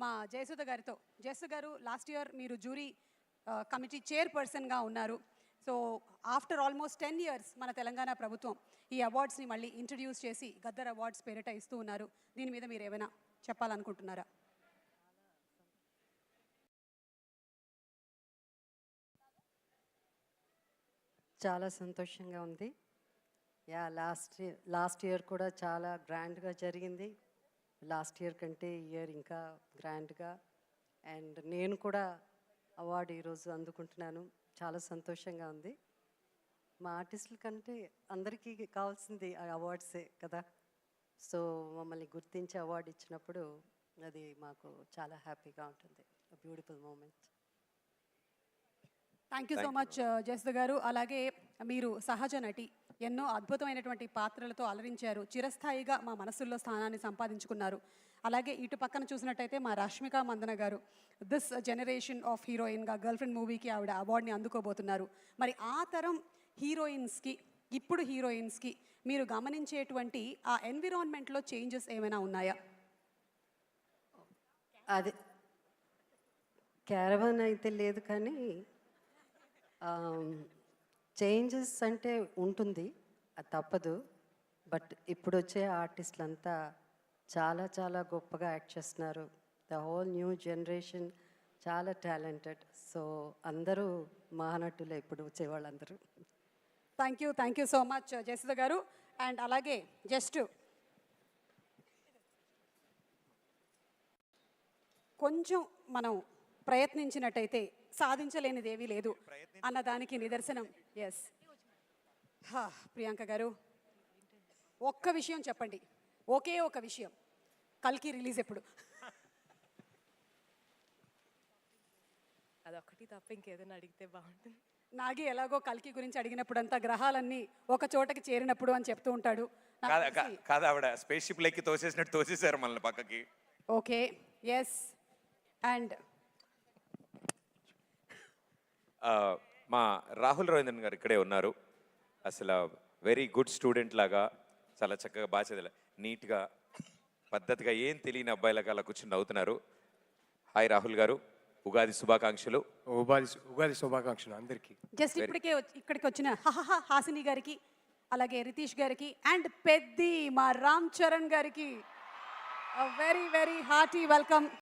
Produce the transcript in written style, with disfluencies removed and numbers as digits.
మా జయసుధ గారితో. జయసుధ గారు, లాస్ట్ ఇయర్ మీరు జ్యూరీ కమిటీ చైర్పర్సన్గా ఉన్నారు. సో ఆఫ్టర్ ఆల్మోస్ట్ 10 ఇయర్స్ మన తెలంగాణ ప్రభుత్వం ఈ అవార్డ్స్ని మళ్ళీ ఇంట్రడ్యూస్ చేసి గద్దర్ అవార్డ్స్ పేరిట ఇస్తూ ఉన్నారు. దీని మీద మీరు ఏమైనా చెప్పాలనుకుంటున్నారా? చాలా సంతోషంగా ఉంది. లాస్ట్ ఇయర్ కూడా చాలా గ్రాండ్గా జరిగింది. లాస్ట్ ఇయర్ కంటే ఈ ఇయర్ ఇంకా గ్రాండ్గా. అండ్ నేను కూడా అవార్డు ఈరోజు అందుకుంటున్నాను. చాలా సంతోషంగా ఉంది. మా ఆర్టిస్టుల కంటే అందరికీ కావాల్సింది ఆ అవార్డ్సే కదా. సో మమ్మల్ని గుర్తించి అవార్డు ఇచ్చినప్పుడు అది మాకు చాలా హ్యాపీగా ఉంటుంది. Beautiful moment. Thank you so much Jayasudha garu. అలాగే మీరు సహజ నటి, ఎన్నో అద్భుతమైనటువంటి పాత్రలతో అలరించారు. చిరస్థాయిగా మా మనసుల్లో స్థానాన్ని సంపాదించుకున్నారు. అలాగే ఇటు పక్కన చూసినట్టయితే మా రష్మిక మందన గారు దిస్ జనరేషన్ ఆఫ్ హీరోయిన్గా గర్ల్ ఫ్రెండ్ మూవీకి ఆవిడ అవార్డుని అందుకోబోతున్నారు. మరి ఆ తరం హీరోయిన్స్కి, ఇప్పుడు హీరోయిన్స్కి మీరు గమనించేటువంటి ఆ ఎన్విరాన్మెంట్లో చేంజెస్ ఏమైనా ఉన్నాయా? అది క్యారవాన్ అయితే లేదు, కానీ చేంజెస్ అంటే ఉంటుంది, అది తప్పదు. బట్ ఇప్పుడు వచ్చే ఆర్టిస్టులంతా చాలా చాలా గొప్పగా యాక్ట్ చేస్తున్నారు. ద హోల్ న్యూ జనరేషన్ చాలా టాలెంటెడ్. సో అందరూ మహానటులే ఇప్పుడు వచ్చే వాళ్ళందరూ. Thank you so much Jayasudha గారు. అండ్ అలాగే జస్ట్ కొంచెం మనం ప్రయత్నించినట్టయితే సాధించలేనిది ఏమీ లేదు అన్నదానికి నిదర్శనం. ఎస్, ప్రియాంక గారు, ఒక్క విషయం చెప్పండి, ఒకే ఒక విషయం. కల్కి రిలీజ్ ఎప్పుడు? అదొకటి తప్ప ఇంకేదైనా అడిగితే బాగుంటుంది. నాగి ఎలాగో కల్కి గురించి అడిగినప్పుడంతా గ్రహాలన్నీ ఒక చోటకి చేరినప్పుడు అని చెప్తూ ఉంటాడు. కాదు, ఆవిడ స్పేస్ షిప్ లెక్కి తోసేసినట్టు తోసేశారు మనల్ని పక్కకి. Okay, yes. అండ్ మా రాహుల్ రవీంద్రన్ గారు ఇక్కడే ఉన్నారు. అసలు వెరీ గుడ్ స్టూడెంట్ లాగా చాలా చక్కగా బాగా చదివా, నీట్గా పద్ధతిగా ఏం తెలియని అబ్బాయిలాగా అలా కూర్చుని నవ్వుతున్నారు. హాయ్ రాహుల్ గారు, ఉగాది శుభాకాంక్షలు. ఉగాది శుభాకాంక్షలు అందరికీ. జస్ట్ ఇక్కడికి వచ్చిన హాసిని గారికి, అలాగే రితీష్ గారికి, అండ్ పెద్ది మా రామ్ చరణ్ గారికి వెరీ వెరీ హార్టీ వెల్కమ్.